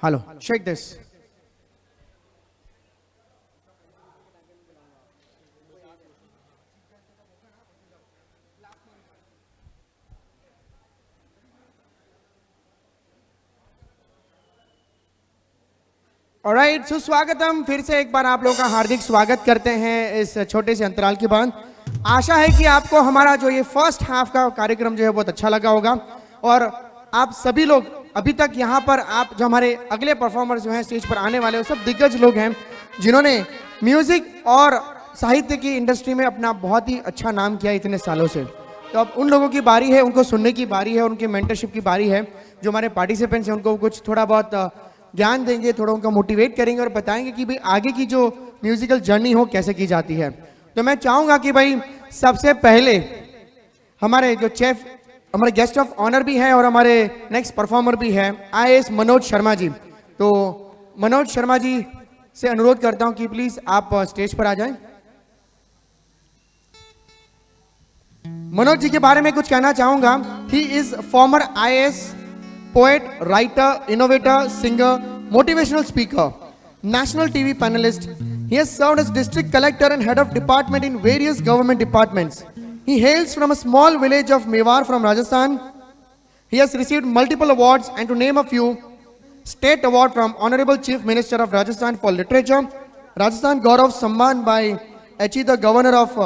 Hello, check this. Alright, सो स्वागतम। फिर से एक बार आप लोगों का हार्दिक स्वागत करते हैं इस छोटे से अंतराल के बाद। आशा है कि आपको हमारा जो ये फर्स्ट हाफ का कार्यक्रम जो है बहुत अच्छा लगा होगा और आप सभी लोग अभी तक यहाँ पर आप जो हमारे अगले परफॉर्मर्स जो हैं स्टेज पर आने वाले वो सब दिग्गज लोग हैं जिन्होंने म्यूजिक और साहित्य की इंडस्ट्री में अपना बहुत ही अच्छा नाम किया इतने सालों से। तो अब उन लोगों की बारी है, उनको सुनने की बारी है, उनकी मेंटरशिप की बारी है। जो हमारे पार्टिसिपेंट्स हैं उनको कुछ थोड़ा बहुत ज्ञान देंगे, थोड़ा उनका मोटिवेट करेंगे और बताएंगे कि भाई आगे की जो म्यूजिकल जर्नी हो कैसे की जाती है। तो मैं चाहूंगा कि भाई सबसे पहले हमारे जो चीफ हमारे गेस्ट ऑफ ऑनर भी हैं और हमारे नेक्स्ट परफॉर्मर भी हैं आईएएस मनोज शर्मा जी। तो मनोज शर्मा जी से अनुरोध करता हूं कि प्लीज आप स्टेज पर आ जाएं। मनोज जी के बारे में कुछ कहना चाहूंगा। He is farmer IAS poet, writer, innovator, singer, motivational speaker, national TV panelist. He has served as district collector and head of department in various government departments. He hails from a small village of Mewar from Rajasthan. He has received multiple awards and to name a few, State Award from Honorable Chief Minister of Rajasthan for Literature, Rajasthan Gaurav Samman by HE the Governor of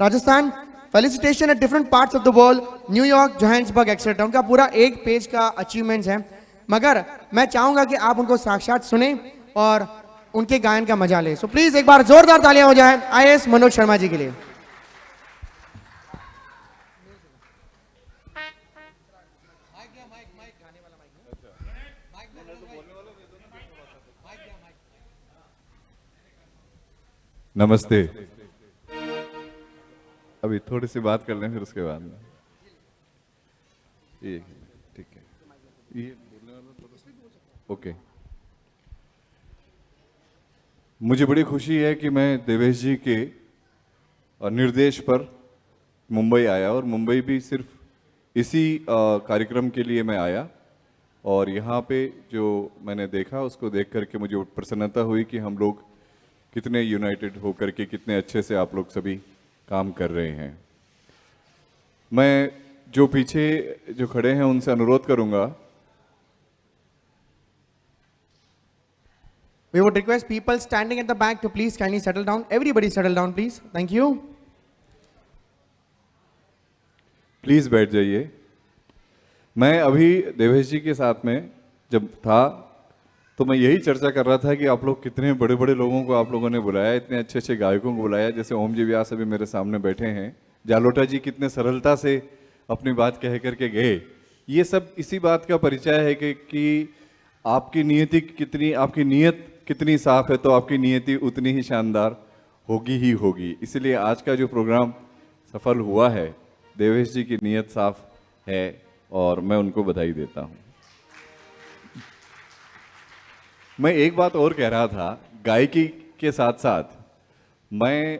Rajasthan, felicitation at different parts of the world, New York, Johannesburg etcetera. उनका पूरा एक page का achievements है, मगर मैं चाहूंगा कि आप उनको साक्षात सुने और उनके गायन का मजा लें। सो प्लीज एक बार जोरदार तालियां हो जाए आईएएस मनोज शर्मा जी के लिए। नमस्ते। अभी थोड़ी सी बात कर लें फिर उसके बाद में ये ठीक है। ये बोलने वाला ओके। मुझे बड़ी खुशी है कि मैं देवेश जी के निर्देश पर मुंबई आया और मुंबई भी सिर्फ इसी कार्यक्रम के लिए मैं आया और यहाँ पे जो मैंने देखा उसको देख करके मुझे प्रसन्नता हुई कि हम लोग कितने यूनाइटेड होकर के कितने अच्छे से आप लोग सभी काम कर रहे हैं। मैं जो पीछे जो खड़े हैं उनसे अनुरोध करूंगा। We would request people standing at the back to please kindly settle down. Everybody settle down, please. Thank you. Please बैठ जाइए। मैं अभी देवेश जी के साथ में जब था तो मैं यही चर्चा कर रहा था कि आप लोग कितने बड़े बड़े लोगों को आप लोगों ने बुलाया, इतने अच्छे अच्छे गायकों को बुलाया, जैसे ओम जी व्यास अभी मेरे सामने बैठे हैं, जालोटा जी कितने सरलता से अपनी बात कह करके गए। ये सब इसी बात का परिचय है कि आपकी नीयत कितनी साफ है तो आपकी नियति उतनी ही शानदार होगी ही होगी। इसलिए आज का जो प्रोग्राम सफल हुआ है, देवेश जी की नीयत साफ है और मैं उनको बधाई देता हूँ। मैं एक बात और कह रहा था, गायकी के साथ साथ मैं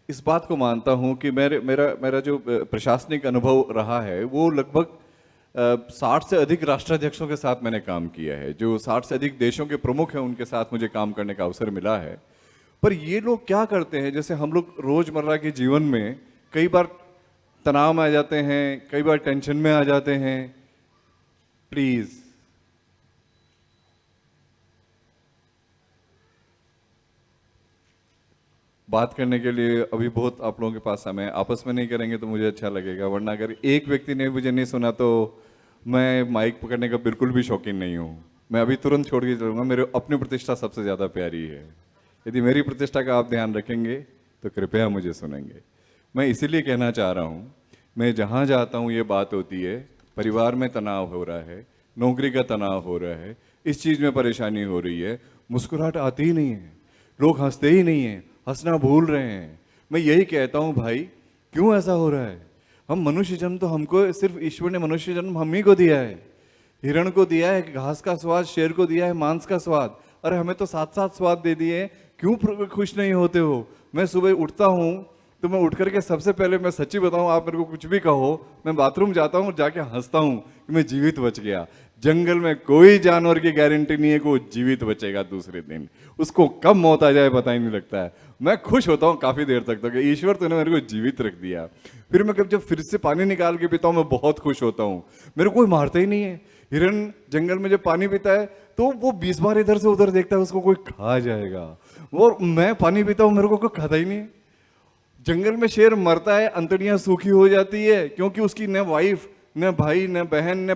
इस बात को मानता हूं कि मेरा जो प्रशासनिक अनुभव रहा है वो लगभग 60 से अधिक राष्ट्राध्यक्षों के साथ मैंने काम किया है। जो 60 से अधिक देशों के प्रमुख हैं उनके साथ मुझे काम करने का अवसर मिला है। पर ये लोग क्या करते हैं, जैसे हम लोग रोजमर्रा के जीवन में कई बार तनाव में आ जाते हैं, कई बार टेंशन में आ जाते हैं। प्लीज बात करने के लिए अभी बहुत आप लोगों के पास समय, आपस में नहीं करेंगे तो मुझे अच्छा लगेगा, वरना अगर एक व्यक्ति ने मुझे नहीं सुना तो मैं माइक पकड़ने का बिल्कुल भी शौकीन नहीं हूँ। मैं अभी तुरंत छोड़ के चलूँगा। मेरे अपनी प्रतिष्ठा सबसे ज़्यादा प्यारी है। यदि मेरी प्रतिष्ठा का आप ध्यान रखेंगे तो कृपया मुझे सुनेंगे। मैं इसीलिए कहना चाह रहा हूँ, मैं जहाँ जाता हूँ ये बात होती है, परिवार में तनाव हो रहा है, नौकरी का तनाव हो रहा है, इस चीज़ में परेशानी हो रही है, मुस्कुराहट आती ही नहीं है, लोग हंसते ही नहीं हैं, हंसना भूल रहे हैं। मैं यही कहता हूँ भाई क्यों ऐसा हो रहा है? हम मनुष्य जन्म तो हमको सिर्फ ईश्वर ने मनुष्य जन्म हम ही को दिया है। हिरण को दिया है घास का स्वाद, शेर को दिया है मांस का स्वाद, अरे हमें तो 7-7 स्वाद दे दिए। क्यों खुश नहीं होते हो? मैं सुबह उठता हूँ तो मैं उठ करके सबसे पहले, मैं सच्ची बताऊँ, आप मेरे को कुछ भी कहो, मैं बाथरूम जाता हूँ और जाके हंसता हूँ कि मैं जीवित बच गया। जंगल में कोई जानवर की गारंटी नहीं है कि वो जीवित बचेगा दूसरे दिन, उसको कब मौत आ जाए पता ही नहीं लगता है। मैं खुश होता हूँ काफी देर तक तो कि ईश्वर तूने मेरे को जीवित रख दिया। फिर मैं जब फिर से पानी निकाल के पीता हूँ मैं बहुत खुश होता हूँ, मेरे को कोई मारता ही नहीं है। हिरन जंगल में जब पानी पीता है तो वो 20 बार इधर से उधर देखता है उसको कोई खा जाएगा, और मैं पानी पीता हूँ मेरे को कोई खाता ही नहीं है। जंगल में शेर मरता है, अंतड़ियां सूखी हो जाती है क्योंकि उसकी न वाइफ न भाई न बहन न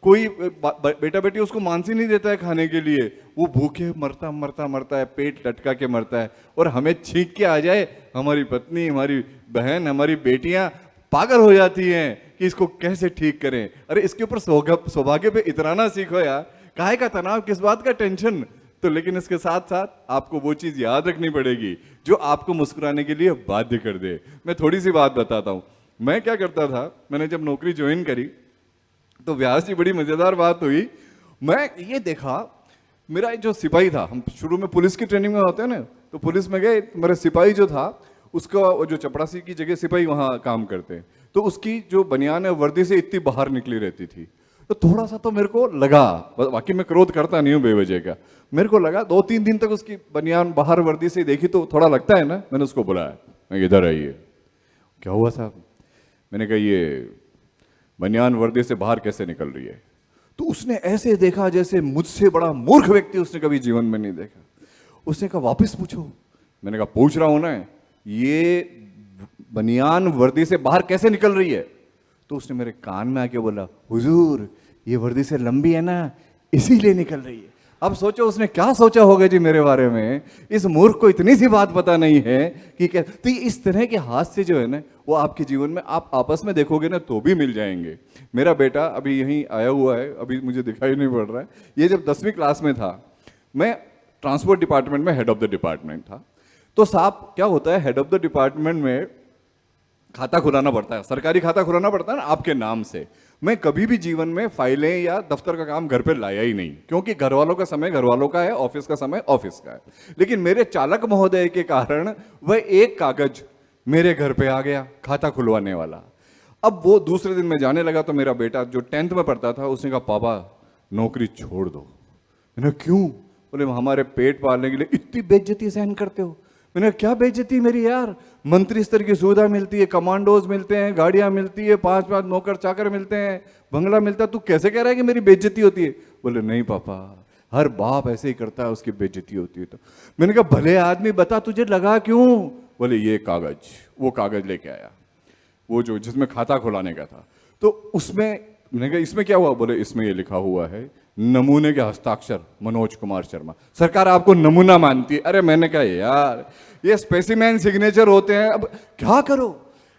कोई बेटा बेटी उसको मांस ही नहीं देता है खाने के लिए, वो भूखे मरता मरता मरता है, पेट लटका के मरता है। और हमें छींक के आ जाए, हमारी पत्नी हमारी बहन हमारी बेटियां पागल हो जाती हैं कि इसको कैसे ठीक करें। अरे इसके ऊपर सौभाग्य पे इतराना सीखो यार, काहे का तनाव, किस बात का टेंशन। तो लेकिन इसके साथ साथ आपको वो चीज याद रखनी पड़ेगी जो आपको मुस्कुराने के लिए बाध्य कर दे। मैं थोड़ी सी बात बताता हूँ। मैं क्या करता था, मैंने जब नौकरी ज्वाइन करी तो व्यास जी बड़ी मजेदार बात हुई। मैं ये देखा, मेरा जो सिपाही था, हम शुरू में पुलिस की ट्रेनिंग में होते हैं ना, तो पुलिस में गए, मेरा सिपाही जो था उसका जो चपरासी की जगह सिपाही वहां काम करते हैं, तो उसकी जो बनियान है वर्दी से इतनी बाहर निकली रहती थी। तो थोड़ा सा तो मेरे को लगा, बाकी मैं क्रोध करता नहीं हूँ बेवजह का, मेरे को लगा 2-3 दिन तक उसकी बनियान बाहर वर्दी से देखी तो थोड़ा लगता है ना। मैंने उसको बुलाया, मैं इधर आइए, क्या हुआ साहब। मैंने कहा ये बनियान वर्दी से बाहर कैसे निकल रही है। तो उसने ऐसे देखा जैसे मुझसे बड़ा मूर्ख व्यक्ति उसने कभी जीवन में नहीं देखा। उसने कहा वापस पूछो। मैंने कहा पूछ रहा हूं ना, ये बनियान वर्दी से बाहर कैसे निकल रही है। तो उसने मेरे कान में आके बोला, हुजूर ये वर्दी से लंबी है ना, इसीलिए निकल रही है। अब सोचो उसने क्या सोचा होगा जी मेरे बारे में, इस मूर्ख को इतनी सी बात पता नहीं है कि क्या। तो इस तरह के हादसे जो है ना वो आपके जीवन में आप आपस में देखोगे ना तो भी मिल जाएंगे। मेरा बेटा अभी यहीं आया हुआ है, अभी मुझे दिखाई नहीं पड़ रहा है। ये जब 10वीं क्लास में था, मैं ट्रांसपोर्ट डिपार्टमेंट में हेड ऑफ द डिपार्टमेंट था। तो साहब क्या होता है, हेड ऑफ द डिपार्टमेंट में खाता खुलाना पड़ता है, सरकारी खाता खुलाना पड़ता है ना आपके नाम से। मैं कभी भी जीवन में फाइलें या दफ्तर का काम घर पे लाया ही नहीं, क्योंकि घर वालों का समय घर वालों का है, ऑफिस का समय ऑफिस का है। लेकिन मेरे चालक महोदय के कारण वह एक कागज मेरे घर पे आ गया, खाता खुलवाने वाला। अब वो दूसरे दिन मैं जाने लगा तो मेरा बेटा जो 10th में पढ़ता था उसने कहा पापा नौकरी छोड़ दो। मैंने क्यों। बोले हमारे पेट पालने के लिए इतनी बेइज्जती सहन करते हो। मैंने क्या बेइज्जती मेरी यार, मंत्री स्तर की सुविधा मिलती है, कमांडोज मिलते हैं, गाड़ियां मिलती है, 5-5 नौकर चाकर मिलते हैं, बंगला मिलता है, तू कैसे कह रहा है कि मेरी बेइज्जती होती है। बोले नहीं पापा, हर बाप ऐसे ही करता है, उसकी बेइज्जती होती है। तो मैंने कहा भले आदमी बता तुझे लगा क्यों। बोले ये कागज, वो कागज लेके आया, वो जो जिसमें खाता खुलाने का था। तो उसमें मैंने कहा इसमें क्या हुआ। बोले इसमें ये लिखा हुआ है नमूने के हस्ताक्षर मनोज कुमार शर्मा, सरकार आपको नमूना मानती है। अरे मैंने कहा यार ये स्पेसिमेन सिग्नेचर होते हैं, अब क्या करो,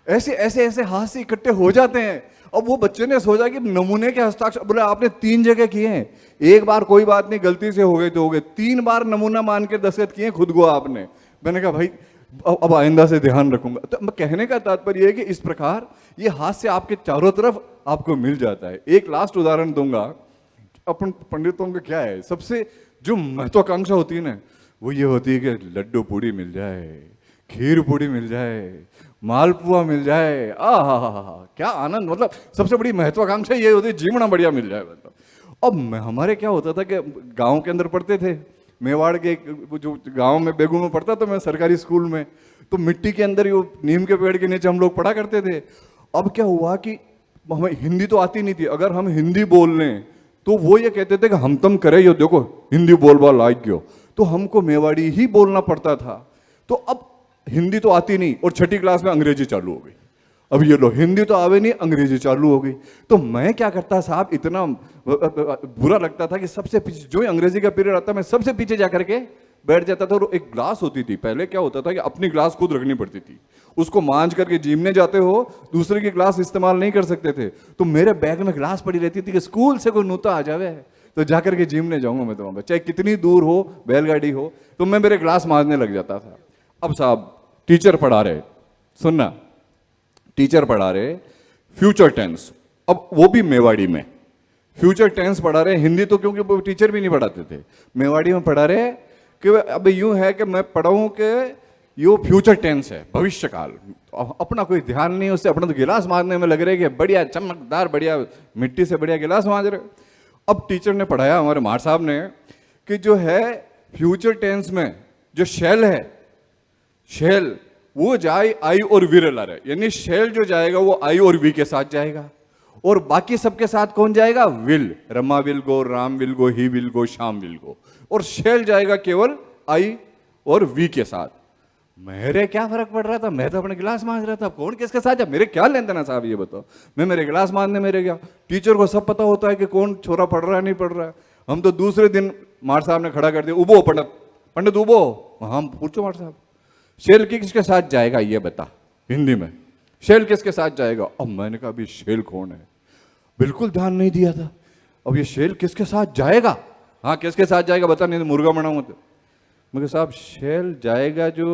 ऐसे ऐसे ऐसे हाथ से इकट्ठे हो जाते हैं। अब वो बच्चे ने सोचा कि नमूने के हस्ताक्षर, बोले आपने 3 जगह किए हैं, एक बार कोई बात नहीं गलती से हो गए तो हो गए, 3 बार नमूना मान के दस्तखत किए खुद को आपने। मैंने कहा भाई अब आइंदा से ध्यान रखूंगा। तो मैं कहने का तात्पर्य है कि इस प्रकार ये हाथ से आपके चारों तरफ आपको मिल जाता है। एक लास्ट उदाहरण दूंगा। अपन पंडितों का क्या है, सबसे जो महत्वाकांक्षा होती है ना वो ये होती है कि लड्डू पूड़ी मिल जाए, खीर पूड़ी मिल जाए, मालपुआ मिल जाए, क्या आनंद। मतलब सबसे बड़ी महत्वाकांक्षा ये होती है जीवना बढ़िया मिल जाए। मतलब अब हमारे क्या होता था कि गांव के अंदर पढ़ते थे, मेवाड़ के जो गांव में बेगू में पढ़ता था मैं सरकारी स्कूल में, तो मिट्टी के अंदर वो नीम के पेड़ के नीचे हम लोग पढ़ा करते थे। अब क्या हुआ कि हमें हिंदी तो आती नहीं थी, अगर हम हिंदी बोल लें तो वो ये कहते थे कि हम तुम करे यो देखो हिंदी बोलबा लायक गयो, तो हमको मेवाड़ी ही बोलना पड़ता था। तो अब हिंदी तो आती नहीं और 6ठी क्लास में अंग्रेजी चालू हो गई। अब ये लो हिंदी तो आवे नहीं, अंग्रेजी चालू हो गई। तो मैं क्या करता साहब, इतना बुरा लगता था कि सबसे पीछे जो ही अंग्रेजी का पीरियड आता मैं सबसे पीछे जाकर के बैठ जाता था। और एक ग्लास होती थी, पहले क्या होता था कि अपनी ग्लास खुद रखनी पड़ती थी, उसको मांझ करके जीमने जाते हो, दूसरे की ग्लास इस्तेमाल नहीं कर सकते थे। तो मेरे बैग में ग्लास पड़ी रहती थी कि स्कूल से कोई नूता आ जावे तो जाकर के जीमने जाऊंगा मैं, तो चाहे कितनी दूर हो, बैलगाड़ी हो, तो मैं मेरे ग्लास मांझने लग जाता था। अब साहब टीचर पढ़ा रहे, सुनना, टीचर पढ़ा रहे फ्यूचर टेंस, अब वो भी मेवाड़ी में फ्यूचर टेंस पढ़ा रहे। हिंदी तो क्योंकि वो टीचर भी नहीं पढ़ाते थे, मेवाड़ी में पढ़ा रहे कि अब यूं है कि मैं पढ़ाऊं कि यो फ्यूचर टेंस है, भविष्य काल। अपना कोई ध्यान नहीं उससे, अपना तो गिलास मांजने में लग रहे कि बढ़िया चमकदार, बढ़िया मिट्टी से बढ़िया गिलास मांज रहे। अब टीचर ने पढ़ाया, हमारे मार साहब ने, कि जो है फ्यूचर टेंस में जो शेल है, शेल वो जाए आई और वी ला रहा है, यानी शेल जो जाएगा वो आई और वी के साथ जाएगा, और बाकी सबके साथ कौन जाएगा? Will. Rama will go, Ram will go, he will go, Shyam will go, और शेल जाएगा केवल आई और वी के साथ। मेरे क्या फर्क पड़ रहा था, मैं तो अपने गिलास मांज रहा था, कौन किसके साथ जा, मेरे क्या लेन देना साहब ये बताओ, मैं मेरे गिलास मांजने मेरे गया। टीचर को सब पता होता है कि कौन छोरा पढ़ रहा है नहीं पढ़ रहा है। हम तो दूसरे दिन मार साहब ने खड़ा कर दिया, उबो पंडित, पंडित उबो। हम पूछो मार साहब, शेल किसके साथ जाएगा ये बता, हिंदी में शेल किसके साथ जाएगा? अब मैंने कहा अभी शेल कौन है, बिल्कुल ध्यान नहीं दिया था। अब ये शेल किसके साथ जाएगा? हाँ किसके साथ जाएगा बता, नहीं तो मुर्गा बनाऊंगा। तो मैं साहब शेल जाएगा जो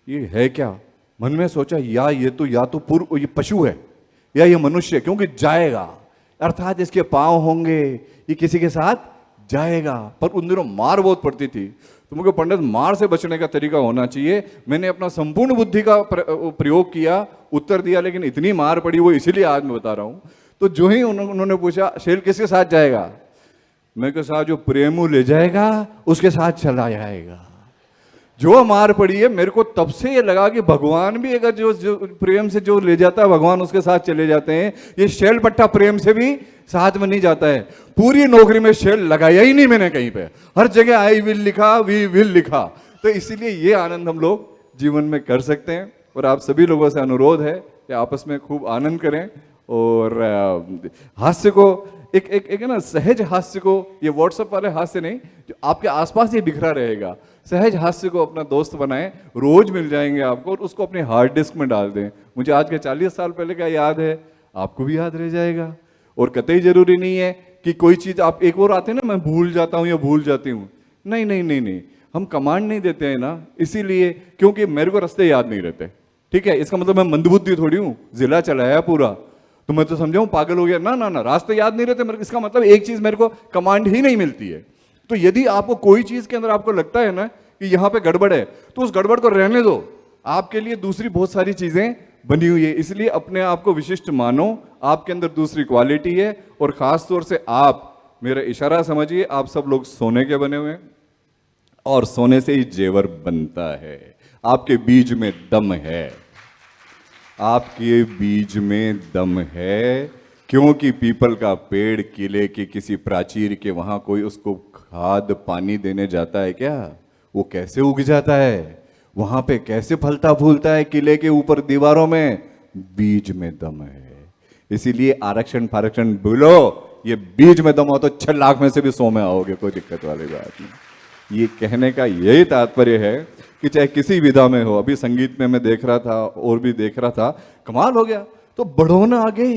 ये है क्या, मन में सोचा या तो पूर्व ये पशु है या ये मनुष्य, क्योंकि जाएगा अर्थात इसके पांव होंगे, ये किसी के साथ जाएगा। पर उन दिनों मार बहुत पड़ती थी, तो मुझे पंडित मार से बचने का तरीका होना चाहिए। मैंने अपना संपूर्ण बुद्धि का प्रयोग किया, उत्तर दिया, लेकिन इतनी मार पड़ी वो इसीलिए आज मैं बता रहा हूं। तो जो ही उन्होंने पूछा शेल किसके साथ जाएगा, मैं के साथ जो प्रेमू ले जाएगा उसके साथ चला जाएगा। जो मार पड़ी है मेरे को तब से ये लगा कि भगवान भी अगर जो प्रेम से जो ले जाता है भगवान उसके साथ चले जाते हैं, ये शेल पट्टा प्रेम से भी साथ में नहीं जाता है। पूरी नौकरी में शेल लगाया ही नहीं मैंने कहीं पे, हर जगह आई विल लिखा, वी विल लिखा। तो इसीलिए ये आनंद हम लोग जीवन में कर सकते हैं, और आप सभी लोगों से अनुरोध है कि आपस में खूब आनंद करें, और हास्य को एक है ना, सहज हास्य को, ये व्हाट्सएप वाले हास्य नहीं, जो आपके आसपास ही बिखरा रहेगा, सहज हास्य को अपना दोस्त बनाएं, रोज मिल जाएंगे आपको, और उसको अपने हार्ड डिस्क में डाल दें। मुझे आज के 40 साल पहले का याद है, आपको भी याद रह जाएगा। और कतई जरूरी नहीं है कि कोई चीज आप, एक और आते हैं ना, मैं भूल जाता हूं या भूल जाती हूं, नहीं नहीं नहीं नहीं, हम कमांड नहीं देते हैं ना, इसीलिए क्योंकि मेरे को रास्ते याद नहीं रहते, ठीक है। इसका मतलब मैं मंदबुद्धि थोड़ी हूं, जिला चलाया पूरा तो मैं तो समझाऊं पागल हो गया, ना ना ना, रास्ते याद नहीं रहते। इसका मतलब एक चीज मेरे को कमांड ही नहीं मिलती है। तो यदि आपको कोई चीज के अंदर आपको लगता है ना कि यहां पे गड़बड़ है, तो उस गड़बड़ को रहने दो, आपके लिए दूसरी बहुत सारी चीजें बनी हुई है। इसलिए अपने आप को विशिष्ट मानो, आपके अंदर दूसरी क्वालिटी है। और खास तौर से आप, मेरा इशारा समझिए, आप सब लोग सोने के बने हुए हैं, और सोने से ही जेवर बनता है। आपके बीज में दम है, आपके बीज में दम है, क्योंकि पीपल का पेड़ किले के किसी प्राचीर के वहां कोई उसको खाद पानी देने जाता है क्या? वो कैसे उग जाता है, वहां पे कैसे फलता फूलता है किले के ऊपर दीवारों में? बीज में दम है। इसीलिए आरक्षण फारक्षण बोलो, ये बीज में दम हो तो 6 लाख में से भी 100 में आओगे, कोई दिक्कत वाली बात नहीं। ये कहने का यही तात्पर्य है कि चाहे किसी विधा में हो, अभी संगीत में मैं देख रहा था और भी देख रहा था, कमाल हो गया। तो बढ़ो ना आगे,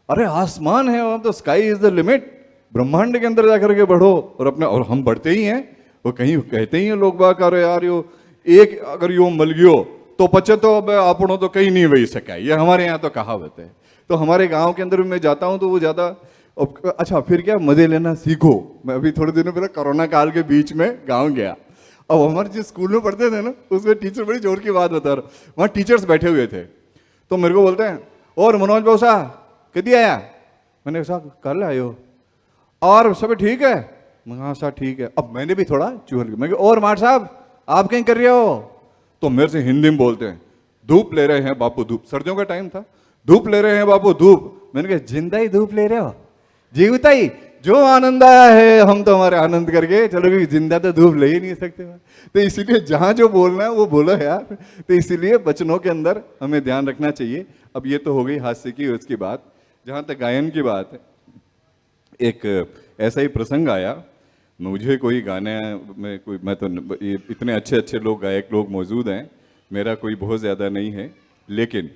अरे आसमान है, तो स्काई इज द लिमिट, ब्रह्मांड के अंदर जाकर के बढ़ो। और अपने, और हम बढ़ते ही हैं, वो कहीं कहते ही हैं लोग बाग, अरे यार यो एक अगर यो मल गयो तो पचे तो अब आपनो तो कहीं नहीं वही सका, ये हमारे यहाँ तो कहावत है। तो हमारे गांव के अंदर भी मैं जाता हूँ तो वो ज्यादा, अच्छा फिर क्या, मजे लेना सीखो। मैं अभी थोड़े दिनों पहले कोरोना काल के बीच में गाँव गया। अब हमारे जिस स्कूल में पढ़ते थे ना, उसमें टीचर, बड़ी जोर की बात बता रहा, वहाँ टीचर्स बैठे हुए थे, तो मेरे को बोलते हैं, और मनोज भाऊ साहब कदी आया? मैंने कहा कल आयो, और सब ठीक है? हाँ साहब ठीक है। अब मैंने भी थोड़ा चूहल, मैं कहा और मार साहब आप कहीं कर रहे हो? तो मेरे से हिंदी में बोलते हैं, धूप ले रहे हैं बापू धूप, सर्दियों का टाइम था, धूप ले रहे हैं बापू धूप। मैंने कहा जिंदा ही धूप ले रहे हो, जीवता ही, जो आनंद आया है हम तो हमारे आनंद करके चलो, क्योंकि जिंदा तो धूप ले ही नहीं सकते। तो इसीलिए जहां जो बोलना है वो बोलो यार। तो इसीलिए वचनों के अंदर हमें ध्यान रखना चाहिए। अब ये तो हो गई हास्य की उसकी बात। जहां तक गायन की बात है, एक ऐसा ही प्रसंग आया, मुझे कोई गाने में कोई, मैं तो इतने अच्छे अच्छे लोग, गायक लोग मौजूद हैं, मेरा कोई बहुत ज़्यादा नहीं है, लेकिन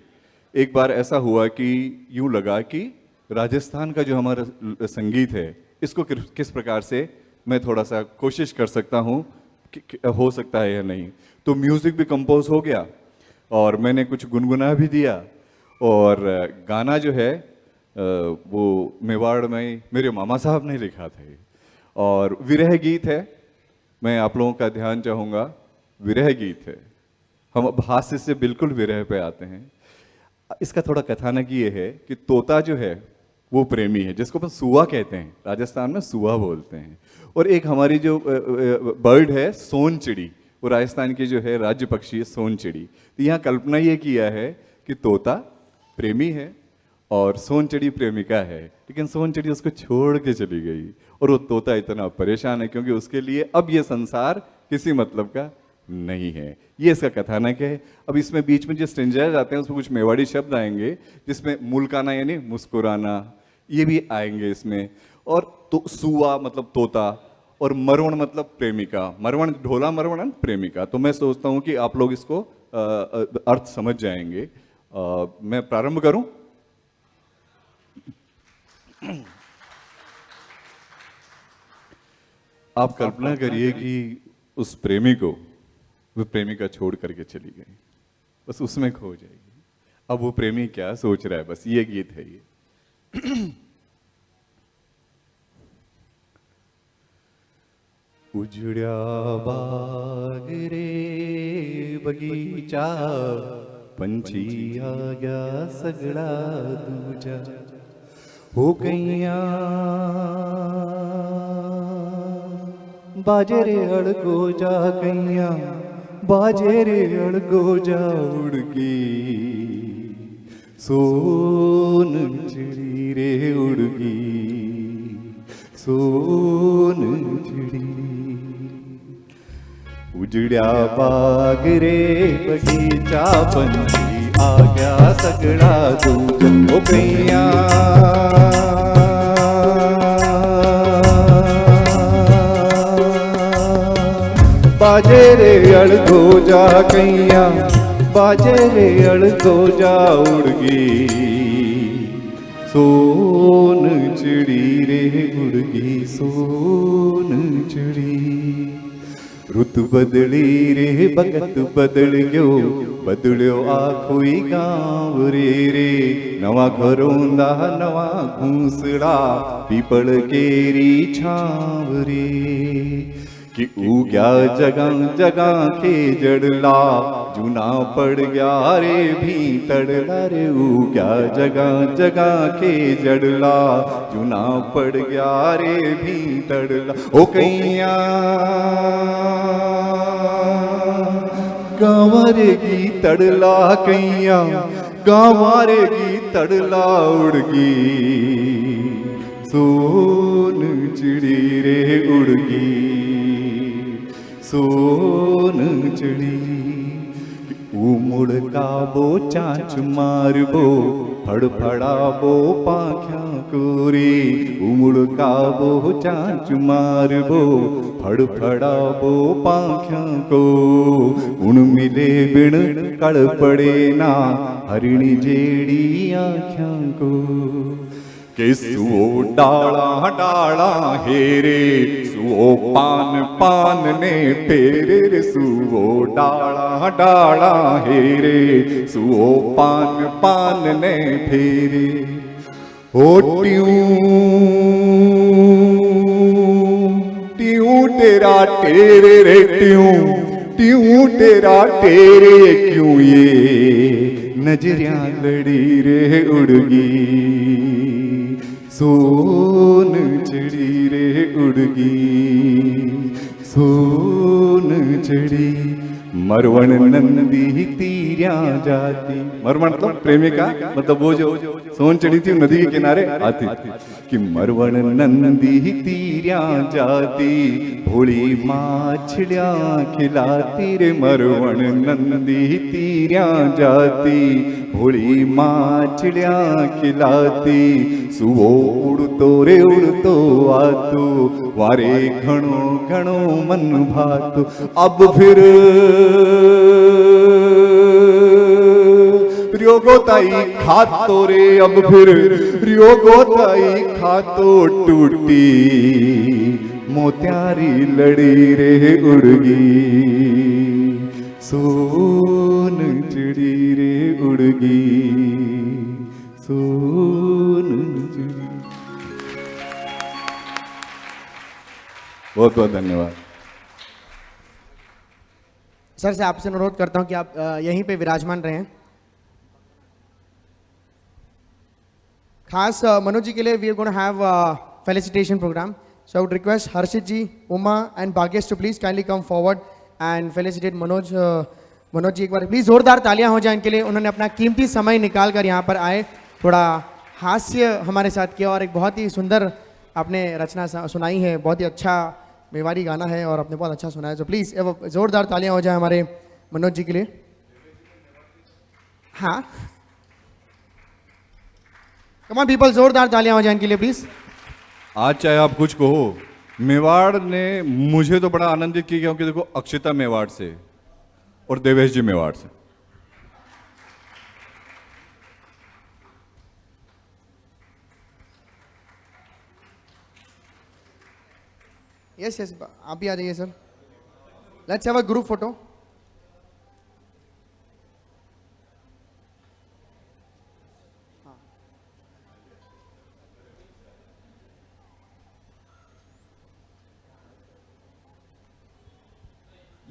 एक बार ऐसा हुआ कि यूं लगा कि राजस्थान का जो हमारा संगीत है, इसको किस प्रकार से मैं थोड़ा सा कोशिश कर सकता हूँ कि हो सकता है या नहीं। तो म्यूज़िक भी कंपोज हो गया और मैंने कुछ गुनगुना भी दिया। और गाना जो है वो मेवाड़ में मेरे मामा साहब ने लिखा था, और विरह गीत है। मैं आप लोगों का ध्यान चाहूँगा, विरह गीत है। हम अब हास्य से बिल्कुल विरह पे आते हैं। इसका थोड़ा कथानक ये है कि तोता जो है वो प्रेमी है, जिसको अपन सुआ कहते हैं, राजस्थान में सुआ बोलते हैं। और एक हमारी जो बर्ड है सोन चिड़ी, वो राजस्थान की जो है राज्य पक्षी है सोन चिड़ी। तो यहाँ कल्पना ये किया है कि तोता प्रेमी है और सोन चिड़ी प्रेमिका है, लेकिन सोन चिड़ी उसको छोड़ के चली गई और वो तोता इतना परेशान है क्योंकि उसके लिए अब ये संसार किसी मतलब का नहीं है। ये इसका कथानक है। अब इसमें बीच में जो स्ट्रेंजर्स आते हैं उसमें कुछ मेवाड़ी शब्द आएंगे, जिसमें मुल्काना यानी मुस्कुराना ये भी आएंगे इसमें। और तो सुआ मतलब तोता और मरवण मतलब प्रेमिका, मरवण ढोला मरवण प्रेमिका। तो मैं सोचता हूँ कि आप लोग इसको अर्थ समझ जाएंगे। मैं प्रारंभ करूं? आप कल्पना करिए कि उस प्रेमी को वो प्रेमिका छोड़ करके चली गई, बस उसमें खो जाएगी। अब वो प्रेमी क्या सोच रहा है, बस ये गीत है ये। उजड़ा बाग रे बगीचा, पंछी आ गया सगड़ा दूजा, हो गईया बाजे रे अड़गो जा गईया, बाजे रे अड़गो जा उड़गी, सोन चिड़ी रे उड़गी, सोन चिड़ी। उजड़ा बाग रे बगीचा, पंछी आ गया सगड़ा दूजा, हो गईया बाजे रे अड़गो जा गईया, बाजे रे अड़गो जा उड़गी, सोन चिड़ी रे उड़गी, सोन चिड़ी। रुत बदली रे बगत बदल गयो, बदलियो आखोई गाँव रे, नवा घरोंदा नवा घूंसड़ा, पीपल केरी छाव रे, कि उग्या जगह जगह के जड़ला, जूना पड़ गया रे भीतरला रे, उग्या जगह जगह के जड़ला, जूना पड़ गया रे भीतरला। ओ कैया गाँवरे की तड़ला, कैया गाँवरे की तड़ला उड़गी, सोन चिड़ी रे उड़गी, सोन चिड़ी। उमुड़ का बो चाँच मारबो, फड़फड़ाबो पाख्या कोरी, उमुड़ का बो चाँच मारबो, फड़फड़ाबो पाख्या को, उन मिले बिन कड़ पड़े ना, हरिणी जेड़ी आख्या को, के सुओ डाला डाला हेरे, सुओ पान पान ने फेरे रे, सुओ डाला डाला हेरे, सुओ पान पान ने फेरे। ओ ट्यूं ट्यूं तेरा टेरे रे, ट्यूं ट्यूं तेरा टेरे, क्यों ये नजरियां लड़ी रे उड़गी, सोन चिड़ी रे उड़गी, सोन चिड़ी। मरवण नंदी तीरिया जाती, मरवण तो प्रेमिका मतलब वो जो सोन चिड़ी थी नदी के किनारे आती, कि मरवण नंदी तीरिया जाती, भोली माछड़िया खिलाती रे, मरवण नंदी तीरिया जाती, भोली माछड़िया खिलाती, सुओ उड़तो रे उड़तो आतो, वारे घणो घणो मन भातो। अब फिर रियोगोताई खातो रे, अब फिर रियोगोताई खातो, टूटी मोत्यारी लड़ी रे उड़गी, सोन चिड़ी रे उड़गी, सोन चिड़ी। बहुत बहुत धन्यवाद। सर से आपसे अनुरोध करता हूं कि आप यहीं पे विराजमान रहें। खास मनोज जी के लिए we are gonna have felicitation programme. So I would request Harshit ji, Uma and Bhagyash to please kindly come forward and felicitate Manoj. Manoj ji एक बार प्लीज जोरदार तालियां हो जाए इनके लिए. उन्होंने अपना कीमती समय निकाल कर यहाँ पर आए, थोड़ा हास्य हमारे साथ किया और एक बहुत ही सुंदर आपने रचना सुनाई है. बहुत ही अच्छा मेवाड़ी गाना है और आपने बहुत अच्छा सुना है. सो प्लीज जोरदार तालियां हो जाए हमारे मनोज जी के लिए. हाँ, कम ऑन पीपल, जोरदार तालियां हो जाए इनके लिए प्लीज. आज चाहे आप कुछ कहो, मेवाड़ ने मुझे तो बड़ा आनंदित किया, क्योंकि देखो अक्षिता मेवाड़ से और देवेश जी मेवाड़ से. यस यस, आप भी आ जाइए sir. Let's have a group photo.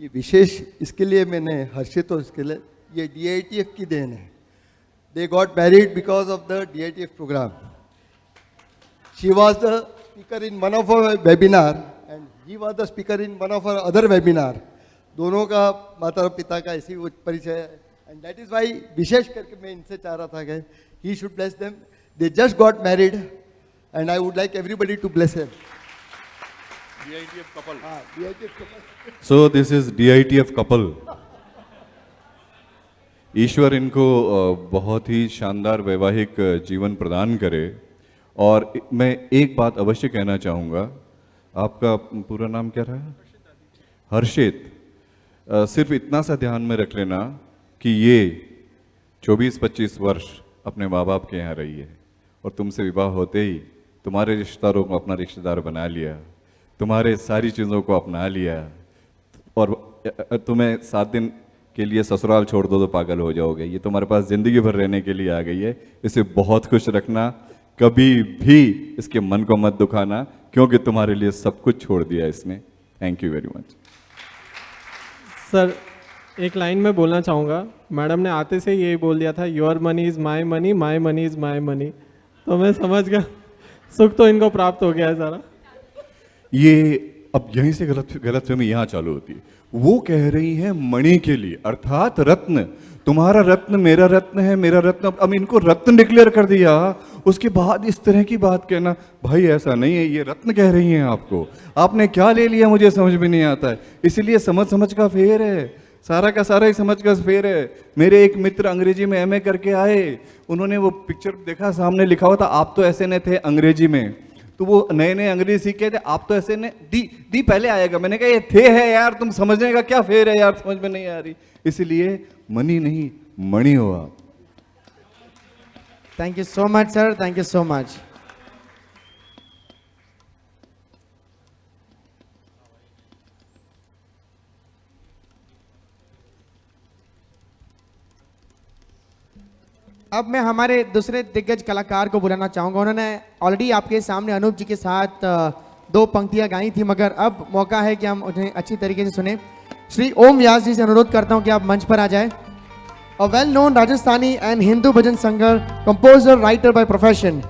ये विशेष इसके लिए मैंने हर्षित और इसके लिए, ये DITF की देन है. They got married because of the DITF programme. She was the speaker in one of our webinar and he was the speaker in one of our other webinar. दोनों का माता पिता का ऐसी वो परिचय है. एंड दैट इज वाई विशेष करके मैं इनसे चाह रहा था कि he should bless them. They just got married and I would like everybody to bless him. DITF couple. DITF couple. So this is DITF couple. ईश्वर इनको बहुत ही शानदार वैवाहिक जीवन प्रदान करे. और मैं एक बात अवश्य कहना चाहूँगा. आपका पूरा नाम क्या रहा है? हर्षित. सिर्फ इतना सा ध्यान में रख लेना कि ये 24-25 वर्ष अपने माँ बाप के यहाँ रही है और तुमसे विवाह होते ही तुम्हारे रिश्तेदारों को अपना रिश्तेदार बना लिया, तुम्हारे सारी चीज़ों को अपना लिया, और तुम्हें 7 दिन के लिए ससुराल छोड़ दो तो पागल हो जाओगे. ये तुम्हारे पास ज़िंदगी भर रहने के लिए आ गई है. इसे बहुत खुश रखना, कभी भी इसके मन को मत दुखाना, क्योंकि तुम्हारे लिए सब कुछ छोड़ दिया इसने. Thank you very much. Sir एक लाइन में बोलना चाहूँगा. मैडम ने आते से यही बोल दिया था, your money is my money, my money is my money. तो मैं समझ गया सुख तो इनको प्राप्त हो गया है सारा. ये अब यहीं से गलतफहमी यहाँ चालू होती है. वो कह रही है मणि के लिए, अर्थात रत्न. तुम्हारा रत्न मेरा रत्न है, मेरा रत्न. अब इनको रत्न डिक्लेयर कर दिया, उसके बाद इस तरह की बात कहना, भाई ऐसा नहीं है. ये रत्न कह रही हैं आपको, आपने क्या ले लिया मुझे समझ में नहीं आता है. इसलिए समझ समझ का फेर है, सारा का सारा ही समझ का फेर है. मेरे एक मित्र अंग्रेजी में MA करके आए, उन्होंने वो पिक्चर देखा, सामने लिखा हुआ था आप तो ऐसे ने थे अंग्रेजी में. तो वो नए नए अंग्रेजी सीख के थे, आप तो ऐसे ने डी पहले आएगा. मैंने कहा ये थे है यार, तुम समझने का क्या फेर है यार, समझ में नहीं आ रही. इसलिए मनी नहीं मणि हो आप. Thank you so much sir, thank you so much. अब मैं हमारे दूसरे दिग्गज कलाकार को बुलाना चाहूंगा. उन्होंने ऑलरेडी आपके सामने अनूप जी के साथ 2 पंक्तियां गाई थी, मगर अब मौका है कि हम उन्हें अच्छी तरीके से सुने. श्री ओम व्यास जी से अनुरोध करता हूं कि आप मंच पर आ जाए. A well known Rajasthani and Hindu bhajan singer, composer, writer by profession,